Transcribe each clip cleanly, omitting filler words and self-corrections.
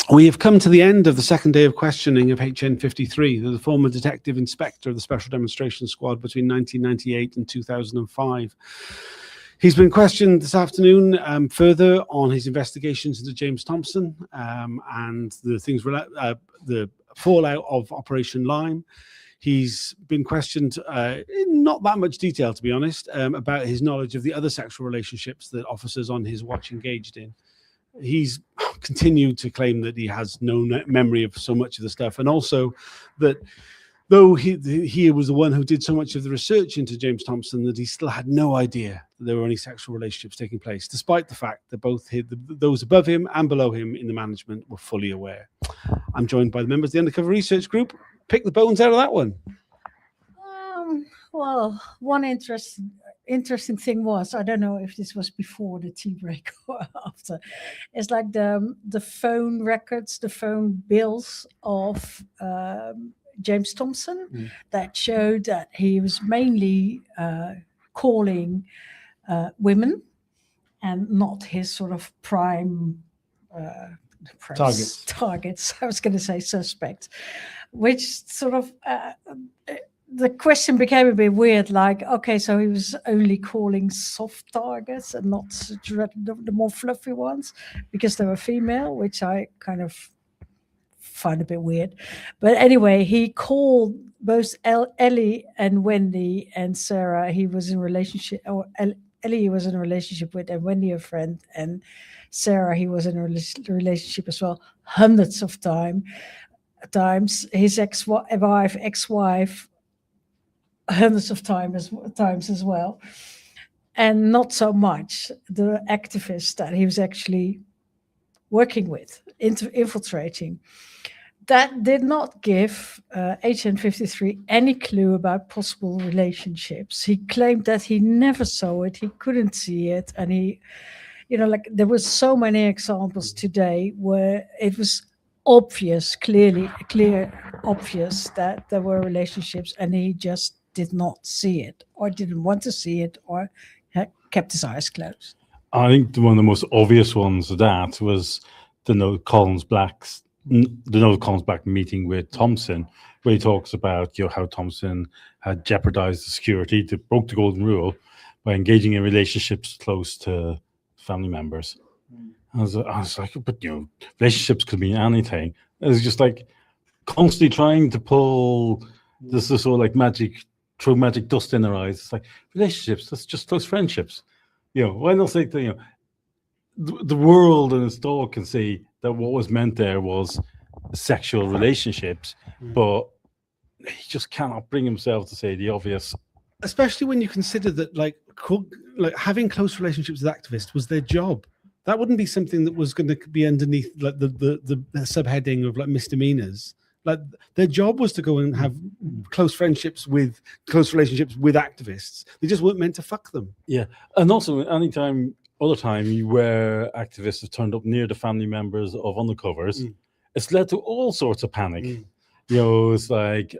We have come to the end of the second day of questioning of HN53, the former detective inspector of the Special Demonstration Squad between 1998 and 2005. He's been questioned this afternoon further on his investigations into James Thompson and the things the fallout of Operation Lime. He's been questioned in not that much detail, to be honest, about his knowledge of the other sexual relationships that officers on his watch engaged in. He's continued to claim that he has no memory of so much of the stuff, and also that though he was the one who did so much of the research into James Thompson, that he still had no idea that there were any sexual relationships taking place, despite the fact that both those above him and below him in the management were fully aware. I'm joined by the members of the Undercover Research Group. Pick the bones out of that one. Well, one interesting thing was, I don't know if this was before the tea break or after, it's like the phone records, the phone bills of James Thompson that showed that he was mainly calling women and not his sort of prime targets. I was going to say suspects, which sort of the question became a bit weird. Like, okay, so he was only calling soft targets and not the more fluffy ones because they were female, which I kind of find a bit weird. But anyway, he called both Ellie and Wendy and Sarah. He was in relationship, or Ellie was in a relationship with, and Wendy a friend, and Sarah he was in a relationship as well, hundreds of times. His ex-wife, hundreds of times as well, and not so much the activists that he was actually working with, infiltrating. That did not give HN53 any clue about possible relationships. He claimed that he never saw it, he couldn't see it, and he, like there were so many examples today where it was obvious that there were relationships, and he just did not see it, or didn't want to see it, or kept his eyes closed. I think one of the most obvious ones of that was the Noel Collins Black meeting with Thompson, where he talks about how Thompson had jeopardized the security, broke the golden rule by engaging in relationships close to family members. I was like, but relationships could mean anything. It was just like constantly trying to pull this sort of like throw magic dust in their eyes. It's like relationships, that's just close friendships. Why not say that, the world and its dog can say that what was meant there was sexual relationships, but he just cannot bring himself to say the obvious. Especially when you consider that like having close relationships with activists was their job. That wouldn't be something that was going to be underneath like the subheading of like misdemeanors. Like their job was to go and have close relationships with activists. They just weren't meant to fuck them. Yeah, and also other time where activists have turned up near the family members of undercovers, it's led to all sorts of panic. It's like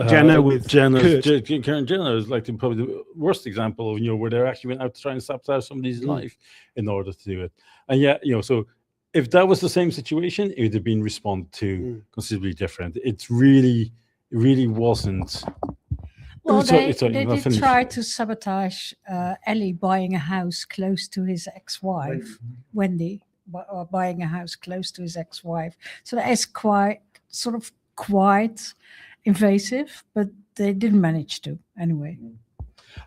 Jenna with Karen Jenner is like probably the worst example of where they're actually went out to try and sabotage somebody's life in order to do it. And so if that was the same situation, it would have been responded to considerably different. It really wasn't. Well, they did try to sabotage Ellie buying a house close to his ex-wife, Wendy, buying a house close to his ex-wife. So that is quite invasive, but they didn't manage to anyway.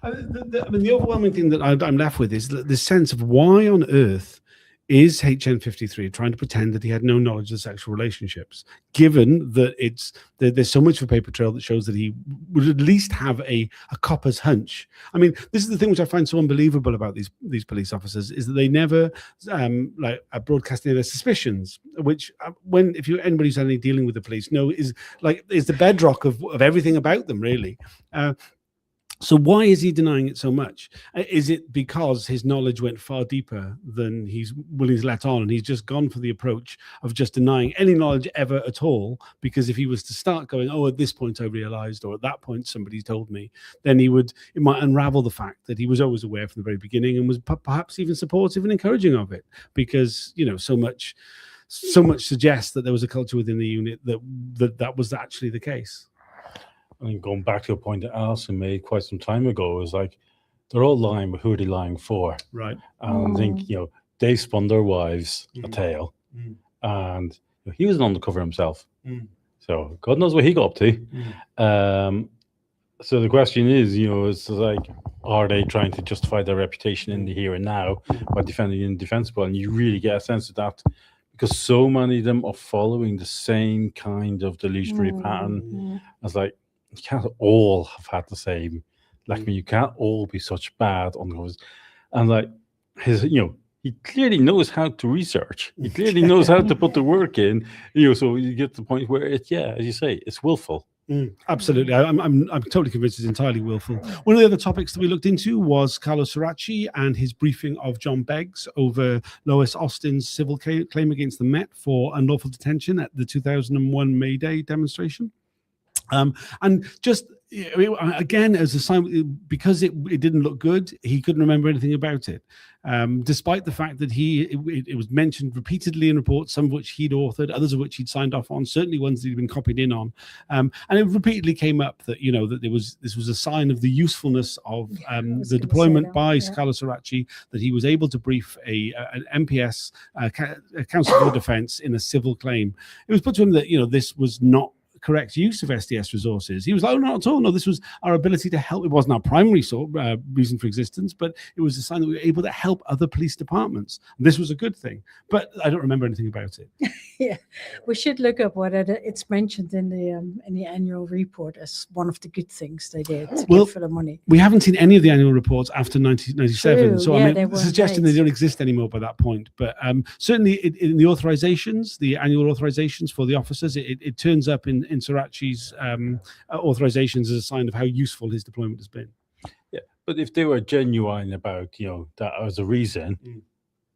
The overwhelming thing that I'm left with is the sense of why on earth is HN53 trying to pretend that he had no knowledge of sexual relationships, given that there's so much of a paper trail that shows that he would at least have a copper's hunch. I mean, this is the thing which I find so unbelievable about these police officers, is that they never broadcast their suspicions, which if anybody who's had any dealing with the police know is the bedrock of everything about them, really. So why is he denying it so much? Is it because his knowledge went far deeper than he's willing to let on, and he's just gone for the approach of just denying any knowledge ever at all? Because if he was to start going, oh, at this point I realized, or at that point somebody told me, then it might unravel the fact that he was always aware from the very beginning and was perhaps even supportive and encouraging of it, because so much suggests that there was a culture within the unit that was actually the case. I mean, going back to a point that Alison made quite some time ago, is like, they're all lying, but who are they lying for? Right. And I think, they spun their wives a tale, and he was an undercover himself. So God knows what he got up to. So the question is, it's like, are they trying to justify their reputation in the here and now by defending the indefensible? And you really get a sense of that, because so many of them are following the same kind of delusionary pattern. It's like, you can't all have had the same. Like, you can't all be such bad undercovers. And like, he clearly knows how to research. He clearly knows how to put the work in. So you get to the point where as you say, it's willful. Absolutely. I'm totally convinced it's entirely willful. One of the other topics that we looked into was Carlo Ceracchi and his briefing of John Beggs over Lois Austin's civil claim against the Met for unlawful detention at the 2001 May Day demonstration. And just again, as a sign, because it didn't look good, he couldn't remember anything about it, despite the fact that it was mentioned repeatedly in reports, some of which he'd authored, others of which he'd signed off on, certainly ones that he'd been copied in on, and it repeatedly came up that that this was a sign of the usefulness of the deployment by Carlo Ceracchi, that he was able to brief an MPS, Council for the Defence, in a civil claim. It was put to him that this was not correct use of SDS resources. He was like, oh, not at all. No, this was our ability to help. It wasn't our primary reason for existence, but it was a sign that we were able to help other police departments. This was a good thing, but I don't remember anything about it. Yeah, we should look up what it's mentioned in the annual report as one of the good things they did to give for the money. We haven't seen any of the annual reports after 1997, True. so Yeah, I mean, suggesting they don't exist anymore by that point. But certainly in the authorizations, the annual authorizations for the officers, it turns up in Ceracchi's authorizations as a sign of how useful his deployment has been. Yeah, but if they were genuine about that as a reason,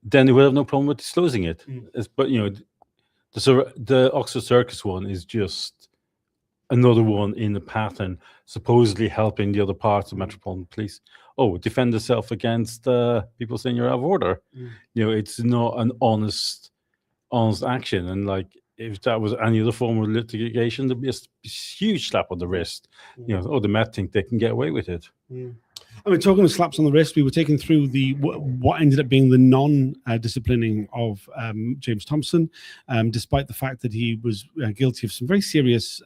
then they would have no problem with disclosing it. But the Oxford Circus one is just another one in the pattern, supposedly helping the other parts of Metropolitan Police. Oh, defend yourself against people saying you're out of order. It's not an honest action, and like, if that was any other form of litigation, there'd be a huge slap on the wrist. The Met think they can get away with it. I mean, talking of slaps on the wrist, we were taken through what ended up being the non-disciplining of James Thompson, despite the fact that he was guilty of some very serious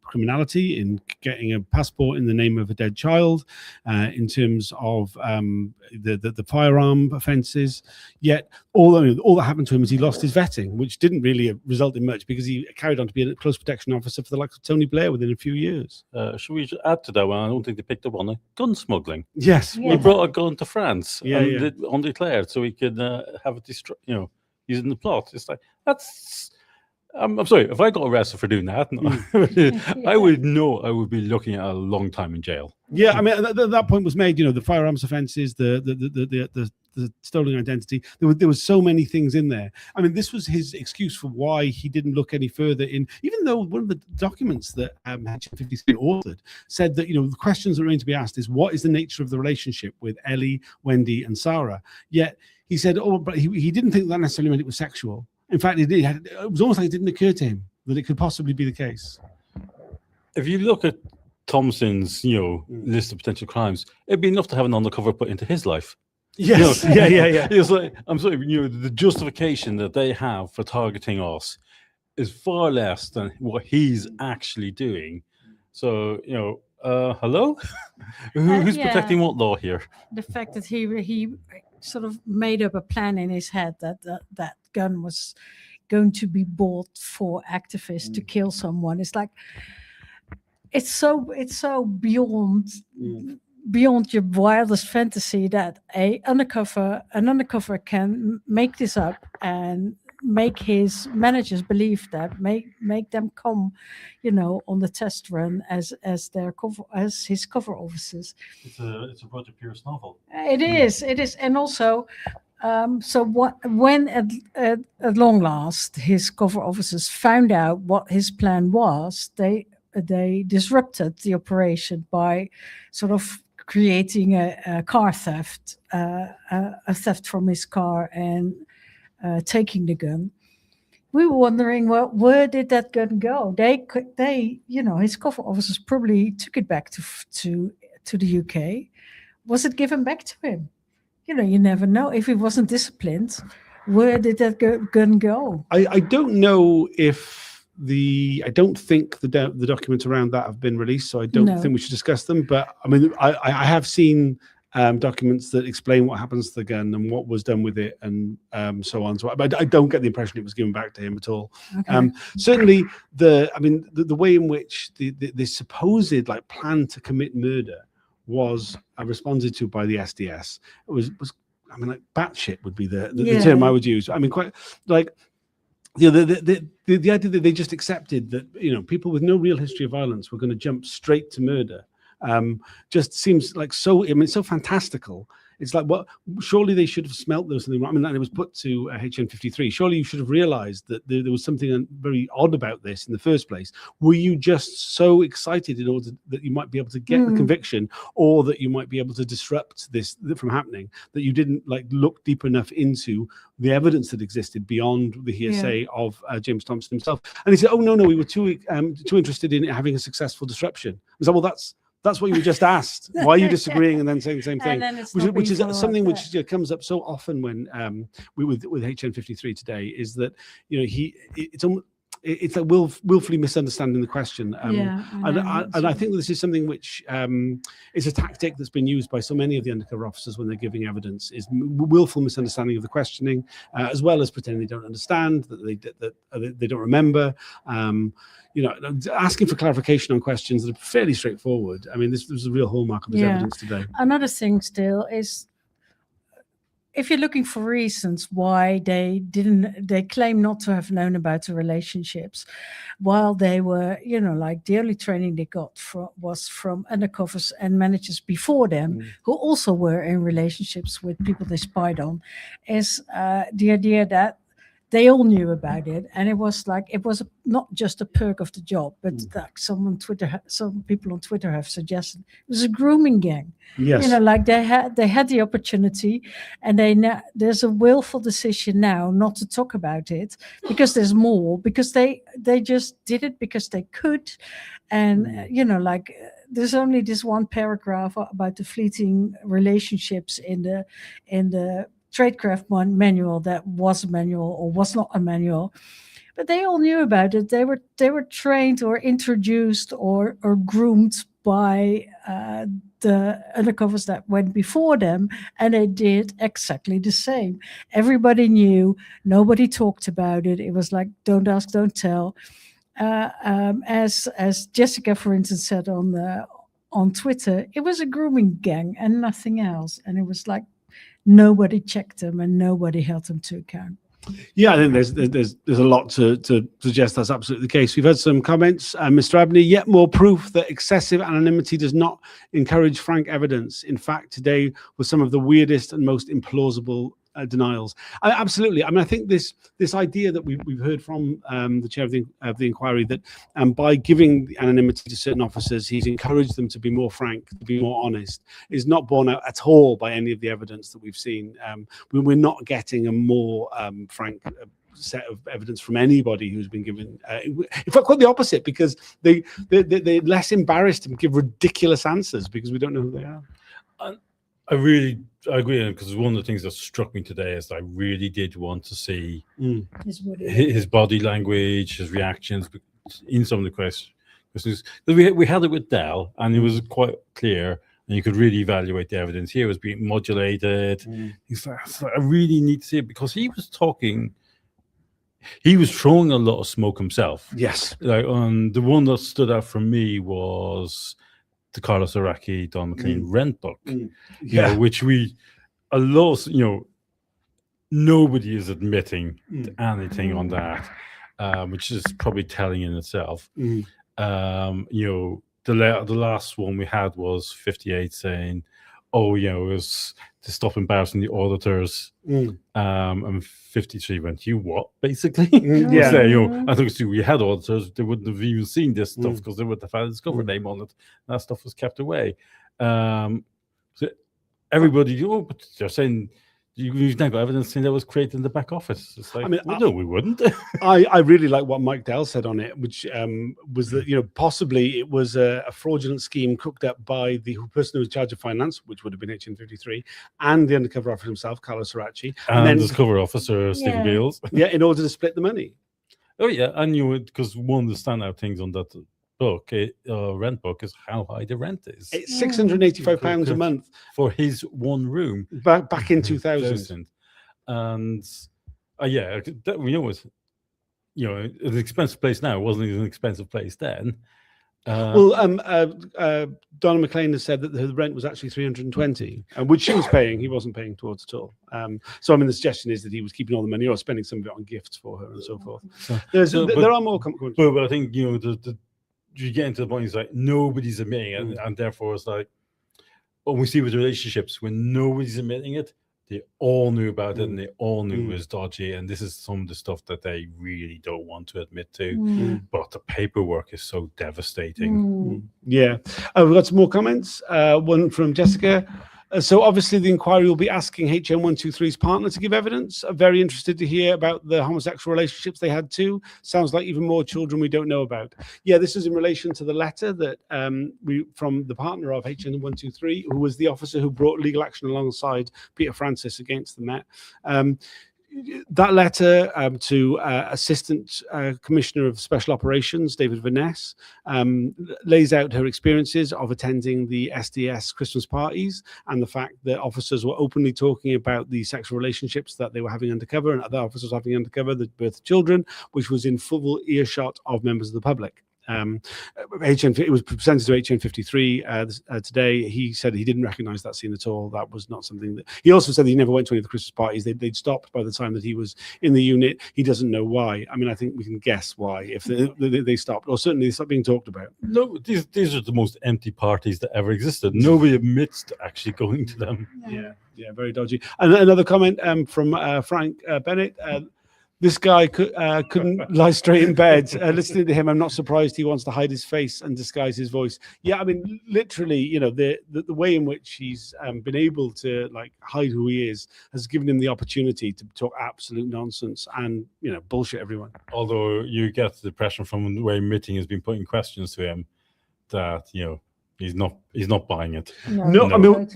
criminality in getting a passport in the name of a dead child, in terms of the firearm offences. Yet all that happened to him is he lost his vetting, which didn't really result in much, because he carried on to be a close protection officer for the likes of Tony Blair within a few years. Should we add to that one? I don't think they picked up on it. Gun smuggling. Yes. He brought a gun to France undeclared, so he could have it using the plot. It's like, that's... I'm sorry, if I got arrested for doing that, I would know I would be looking at a long time in jail. Yeah, I mean, that point was made. The firearms offences, the stolen identity. There was so many things in there. I mean, this was his excuse for why he didn't look any further in. Even though one of the documents that HN53 authored said that the questions that are going to be asked is, what is the nature of the relationship with Ellie, Wendy, and Sarah? Yet he said, but he didn't think that necessarily meant it was sexual. In fact, it was almost like it didn't occur to him that it could possibly be the case. If you look at Thompson's, list of potential crimes, it'd be enough to have an undercover put into his life. Yes. Yeah. It's like, I'm sorry, the justification that they have for targeting us is far less than what he's actually doing. So, hello? Who's protecting what law here? The fact that he sort of made up a plan in his head that gun was going to be bought for activists to kill someone. It's like, it's so beyond your wildest fantasy that an undercover can make this up and make his managers believe that, make them come, on the test run as his cover officers. It's a Roger Pierce novel. It is, and also. So when at long last his cover officers found out what his plan was, they disrupted the operation by sort of creating a car theft, a theft from his car and taking the gun. We were wondering, well, where did that gun go? His cover officers probably took it back to the UK. Was it given back to him? You never know. If he wasn't disciplined, where did that gun go? I don't know if I don't think the documents around that have been released, so I don't think we should discuss them. But I mean, I have seen documents that explain what happens to the gun and what was done with it, and so on. So I don't get the impression it was given back to him at all. Okay. Certainly, the way in which the supposed plan to commit murder was responded to by the SDS. It was I mean, batshit would be the term I would use. I mean, quite the idea that they just accepted that people with no real history of violence were going to jump straight to murder just seems like so. I mean, so fantastical. It's like, well, surely they should have smelt there was something wrong. I mean, and it was put to HN53. Surely you should have realized that there was something very odd about this in the first place. Were you just so excited in order that you might be able to get the conviction, or that you might be able to disrupt this from happening, that you didn't look deep enough into the evidence that existed beyond the hearsay of James Thompson himself? And he said, oh, no, we were too interested in having a successful disruption. I was like, well, that's what you were just asked. Why are you disagreeing and then saying the same thing? Which is something which comes up so often when with HN53 today, is that it's like willfully misunderstanding the question. And I think this is something which is a tactic that's been used by so many of the undercover officers when they're giving evidence, is willful misunderstanding of the questioning, as well as pretending they don't understand, that they don't remember. Asking for clarification on questions that are fairly straightforward. I mean, this was a real hallmark of his evidence today. Another thing still is, if you're looking for reasons why they claim not to have known about the relationships, while they were, the only training they got was from undercovers and managers before them, who also were in relationships with people they spied on, is the idea that they all knew about it, and it was not just a perk of the job, but like some people on Twitter have suggested, it was a grooming gang. Yes. They had the opportunity, and there's a willful decision now not to talk about it because there's more, because they just did it because they could, and there's only this one paragraph about the fleeting relationships in the tradecraft manual that was a manual or was not a manual, but they all knew about it. They were trained or introduced or groomed by the undercovers that went before them, and they did exactly the same. Everybody knew. Nobody talked about it. It was like, don't ask, don't tell. As Jessica, for instance, said on Twitter, it was a grooming gang and nothing else, and it was like, nobody checked them and nobody held them to account. Yeah, I think there's a lot to suggest that's absolutely the case. We've had some comments. Mr. Abney, yet more proof that excessive anonymity does not encourage frank evidence. In fact, today was some of the weirdest and most implausible denials. Absolutely. I mean, I think this idea that we've heard from the chair of the inquiry, that by giving the anonymity to certain officers, he's encouraged them to be more frank, to be more honest, is not borne out at all by any of the evidence that we've seen. We're not getting a more frank set of evidence from anybody who's been given. In fact, quite the opposite, because they're less embarrassed and give ridiculous answers because we don't know who they are. I agree, because one of the things that struck me today is I really did want to see his body language, his reactions in some of the questions. We had it with Dell, and it was quite clear, and you could really evaluate the evidence. Here it was being modulated. He's like, I really need to see it, because he was talking. He was throwing a lot of smoke himself. Yes. The one that stood out for me was the Carlos Araki, Don McLean rent book, which a lot, nobody is admitting Mm. to anything on that, which is probably telling in itself. Mm. You know, the last one we had was 58 saying, "Oh, you know, it was to stop embarrassing the auditors." Mm. And 53 went, "You what?" Basically, Yeah. So, you know, I think if we had auditors, they wouldn't have even seen this stuff because they would have had his cover name on it. That stuff was kept away. So everybody, but they're saying you've now got evidence saying that was created in the back office. It's like, I mean, well, no, we wouldn't. I really like what Mike Dell said on it, which was that, you know, possibly it was a fraudulent scheme cooked up by the person who was in charge of finance, which would have been HN53, and the undercover officer himself, Carlos Sarachi, And then this cover officer, Stephen Yeah. Beals. yeah, in order to split the money. Oh, yeah. I knew it because one of the standout things on that book, rent book, is how high the rent is. It's £685 a month for his one room. back in 2000. And yeah, that, we know it's, you know, an expensive place now. It wasn't even an expensive place then. Donna McLean has said that the rent was actually 320, which she was paying. He wasn't paying towards at all. So I mean, the suggestion is that he was keeping all the money or spending some of it on gifts for her and so forth. There are more comments. But I think, you know, you get into the point, it's like nobody's admitting it, and therefore it's like, when we see with relationships, when nobody's admitting it, they all knew about it and they all knew it was dodgy. And this is some of the stuff that they really don't want to admit to. But the paperwork is so devastating. Yeah. We've got some more comments. One from Jessica. So obviously the inquiry will be asking HN123's partner to give evidence. I'm very interested to hear about the homosexual relationships they had too. Sounds like even more children we don't know about. Yeah, this is in relation to the letter that from the partner of HN123, who was the officer who brought legal action alongside Peter Francis against the Met. That letter to Assistant Commissioner of Special Operations, David Vaness, lays out her experiences of attending the SDS Christmas parties and the fact that officers were openly talking about the sexual relationships that they were having undercover and other officers having undercover, the birth of children, which was in full earshot of members of the public. It was presented to HN53 today. He said he didn't recognize that scene at all. That was not something that he also said that he never went to any of the Christmas parties. They'd stopped by the time that he was in the unit. He doesn't know why. I mean, I think we can guess why if they stopped, or certainly they stopped being talked about. No, these are the most empty parties that ever existed. Nobody admits to actually going to them. Yeah, very dodgy. And another comment from Frank Bennett. This guy couldn't lie straight in bed. Listening to him, I'm not surprised he wants to hide his face and disguise his voice. Yeah, I mean, literally, you know, the way in which he's been able to like hide who he is has given him the opportunity to talk absolute nonsense and, you know, bullshit everyone. Although you get the impression from the way Mitting has been putting questions to him that, you know, he's not buying it. No, I mean,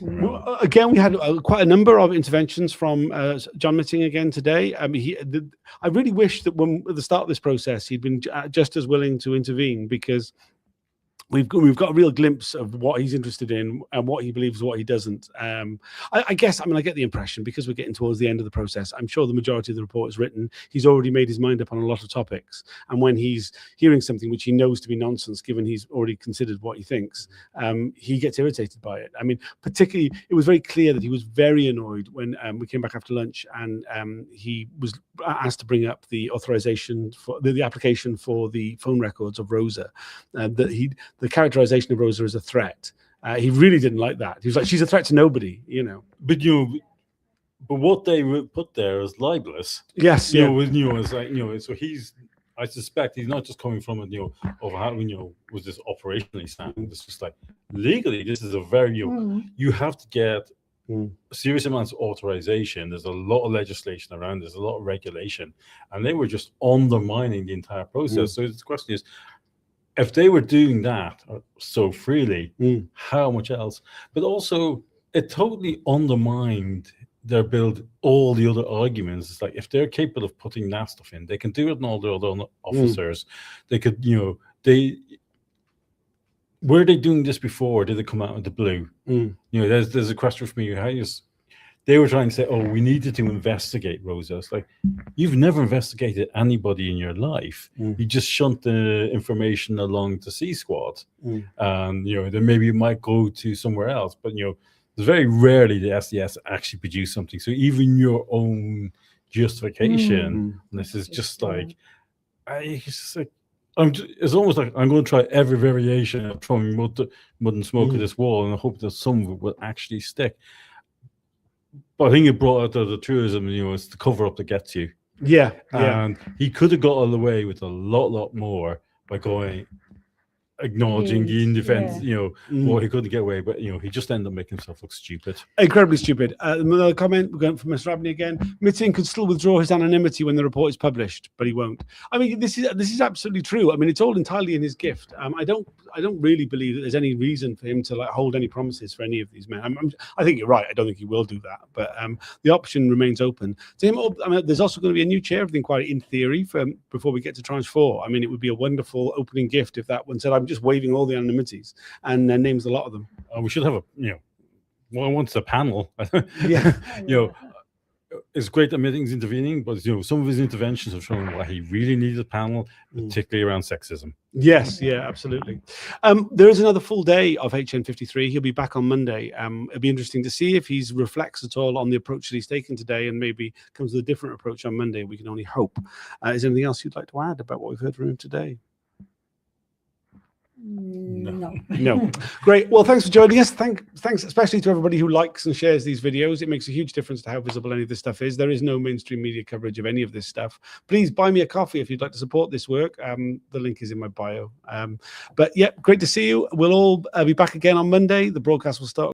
again, we had quite a number of interventions from John Mitting again today. I mean, I really wish that when at the start of this process, he'd been just as willing to intervene, because we've got a real glimpse of what he's interested in and what he believes, what he doesn't. I guess, I mean, I get the impression, because we're getting towards the end of the process, I'm sure the majority of the report is written. He's already made his mind up on a lot of topics. And when he's hearing something which he knows to be nonsense, given he's already considered what he thinks, he gets irritated by it. I mean, particularly, it was very clear that he was very annoyed when we came back after lunch and he was asked to bring up the authorization for the application for the phone records of Rosa, the characterization of Rosa as a threat. He really didn't like that. He was like, she's a threat to nobody, you know. But what they put there is libelous. Yes, you know, it's like, you know, so I suspect he's not just coming from it, you know, of how, you know, was this operationally sound? It's just like legally, this is a very, you have to get serious amounts of authorization. There's a lot of legislation around. There's a lot of regulation, and they were just undermining the entire process. So the question is, if they were doing that so freely, how much else? But also, it totally undermined their build all the other arguments. It's like, if they're capable of putting that stuff in, they can do it in all the other officers. They could, you know, were they doing this before? Or did it come out of the blue? You know, there's a question for me. They were trying to say, oh, we needed to investigate Rosa. It's like, you've never investigated anybody in your life. You just shunt the information along to C Squad. And, you know, then maybe you might go to somewhere else. But, you know, very rarely the SDS actually produce something. So even your own justification, this is just like, it's just like, it's almost like I'm going to try every variation of throwing mud and smoke at this wall, and I hope that some of it will actually stick. But I think it brought out the truism, it's the cover up that gets you. Yeah. And he could have got away with a lot more by acknowledging the in defense, what he couldn't get away, but he just ended up making himself look stupid. Incredibly stupid. Another comment, we're going from Mr. Abney again. Mitin could still withdraw his anonymity when the report is published, but he won't. I mean, this is absolutely true. I mean, it's all entirely in his gift. I don't really believe that there's any reason for him to like hold any promises for any of these men. I think you're right. I don't think he will do that, but the option remains open to him. I mean, there's also going to be a new chair of the inquiry in theory before we get to tranche 4. I mean, it would be a wonderful opening gift if that one said, "I'm just waiving all the anonymities," and then names a lot of them. We should have once a panel. Yeah. It's great that Mitting's intervening, but some of his interventions have shown why he really needs a panel, particularly around sexism. Yes, yeah, absolutely. There is another full day of HN53. He'll be back on Monday. It'll be interesting to see if he reflects at all on the approach that he's taken today, and maybe comes with a different approach on Monday. We can only hope. Is there anything else you'd like to add about what we've heard from him today? No. Great. Well, thanks for joining us. Thanks especially to everybody who likes and shares these videos. It makes a huge difference to how visible any of this stuff is. There is no mainstream media coverage of any of this stuff. Please buy me a coffee if you'd like to support this work. The link is in my bio. But yeah, great to see you. We'll all be back again on Monday. The broadcast will start